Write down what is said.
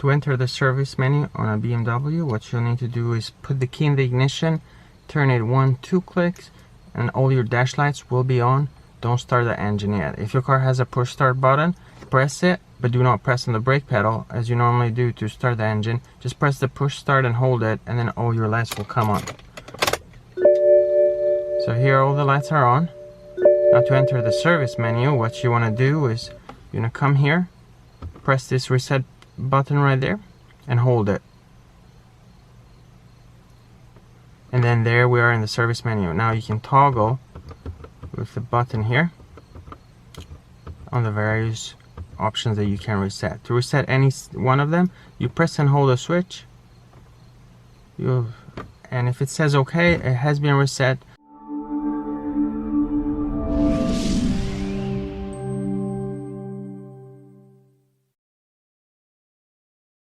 To enter the service menu on a BMW, what you'll need to do is put the key in the ignition, turn it 1-2 clicks, and all your dash lights will be on. Don't start the engine yet. If your car has a push start button, press it, but do not press on the brake pedal as you normally do to start the engine. Just press the push start and hold it, and then all your lights will come on. So here all the lights are on. Now to enter the service menu, what you want to do is you're going to come here, press this reset button right there, and hold it. And then there we are in the service menu. Now you can toggle with the button here on the various options that you can reset. To reset any one of them, you press and hold a switch, and if it says OK, it has been reset.